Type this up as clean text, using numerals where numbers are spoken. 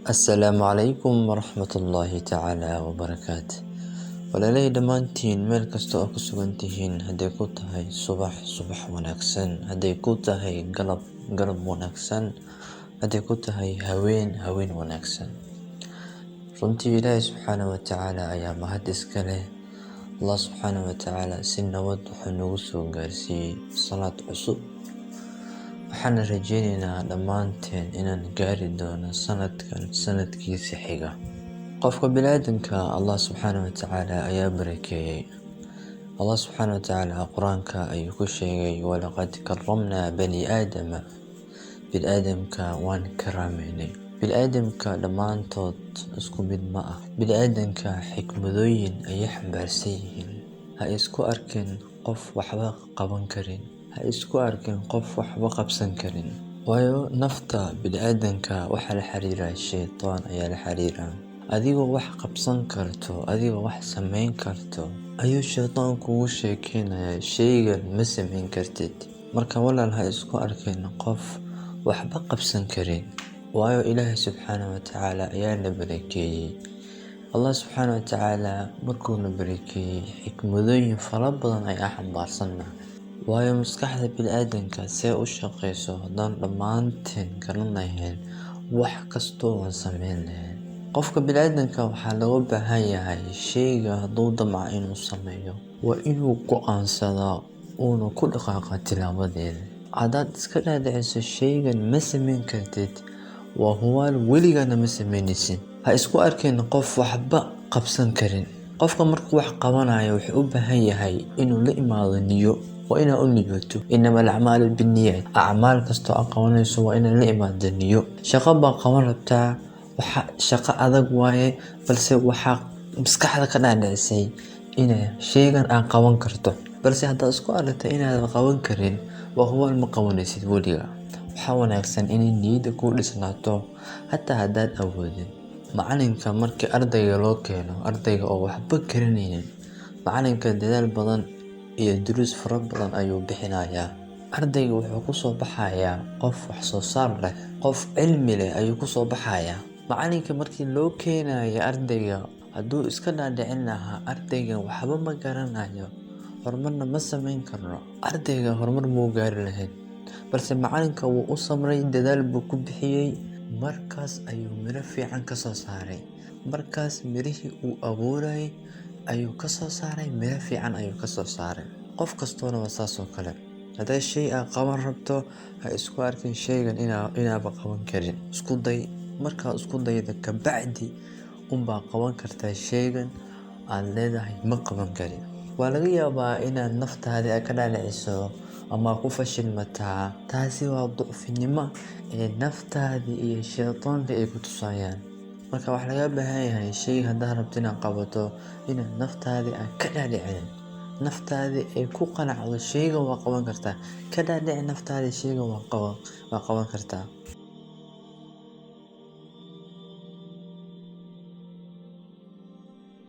Assalaamu calaykum waraxmatullaahi tacaala wabarakaatu. Walaalay dhammaantiin meel kasta oo ku sugan tihiin, hadday ku tahay subax wanaagsan, hadday ku tahay galab wanaagsan, hadday ku tahay haween wanaagsan. Runtii Ilaahay subxaanahu wa tacaala ayaa mahad iska leh. Allah subxaanahu wa tacaala si nabad wuxuu nagu soo gaarsiiyey salaad cusub. Waxaan rajaynaynaa dhammaanteen inaan gaari doono sanadkan sanadkiisa xiga. Qofka bini'aadamka Allah subxaanahu wa tacaala ayaa barakeeyey. Allah subxaanahu wa tacaala quraanka ayuu ku sheegay, walaqad karramnaa bani aadama. Bini'aadamka waan karaameynay. Bini'aadamka dhammaantood isku mid ma ah. Bini'aadamka xikmadooyin ayay xambaarsan yihiin. Ha isku arkin qof waxba qaban karin. Ha isku arkin qof waxba qabsan karin. Waayo nafta bini'aadamka waxa la xiriira shaytaan ayaa la xiriira. Adigoo wax qabsan karto, adigoo wax samayn karto, ayuu shaytaan kugu sheekeynayaa shaygan ma samayn kartid. Marka walaal ha isku arkin qof waxba qabsan karin. Waayo Ilaahay subxaanahu wa tacaala ayaa na barakeeyey. Allah subxaanahu wa tacaala markuu na barakeeyey xikmadooyin fara badan ayaa xambaarsanaa. Waayo maskaxda bini'aadamka see u shaqeyso haddaan dhammaanteen garan lahayn wax kastoo aan samayn lahayn. Qofka bini'aadamka waxaa looga baahan yahay shayga hadduu damco inuu sameeyo waa inuu go'aansadaa uuna ku dhaqaaqa tilaabadeeda. Haddaad iska dhaadhiciso shaygan ma samayn kartid, waa hubaal weligaana ma samaynaysid. Ha isku arkin qof waxba qabsan karin. Qofka markuu wax qabanayo wuxuu u baahan yahay inuu la imaado niyo. Waa inaad u niyooto innamal a'maalu binniyaat. Acmaal kastoo aad qabanayso waa inaad la imaado niyo. Shaqo baa qaban rabtaa, shaqo adag waaye, balse waxaa maskaxda ka dhaadhicisay inay shaygan aad qaban karto. Balse haddaad isku aragto inaadan qaban karin, waa hubaal ma qabanaysid weligaa. Waxaa wanaagsan inay niyadda ku dhisnaato hataa haddaad awoodin. Macalinka markii ardayga loo keeno, ardayga oo waxba garanaynin, macalinka dadaal badan iyo duruus fara badan ayuu bixinayaa. Ardayga wuxuu ku soo baxayaa qof wax soo saar leh, qof cilmi leh ayuu ku soo baxayaa. Macalinka markii loo keenayo ardayga, hadduu iska dhaadhicin lahaa ardayga waxba ma garanayo, horumarna ma samayn karno, ardayga horumar muu gaari lahayn. Balse macalinka wuu u samray, dadaal buu ku bixiyey, markaas ayuu miro fiican ka soo saaray. Markaas mirihii uu abuuray ayuu ka soo saaray, miro fiican ayuu ka soo saaray. Qof kastoona waa saas oo kale. Hadday shay aad qaban rabto, ha isku arkin shaygan inaaba qaban karin. Isku day, markaad isku dayda ka bacdi unbaa qaban kartaa shaygan aad leedahay ma qaban karin. Waa laga yaabaa inaad naftaada ka dhaadhiciso ama ku fashilmataa. Taasi waa ducfinimo ee naftaada iyo shaytaanka ay ku tusayaan. Marka wax laga baahan yahay shay haddaad rabto inaad qabato, inaad naftaada ka dhaadhicin. Naftaada ay ku qanacdo shaygan waa qaban kartaa. Ka dhaadhici naftaada shaygan waa qaban kartaa.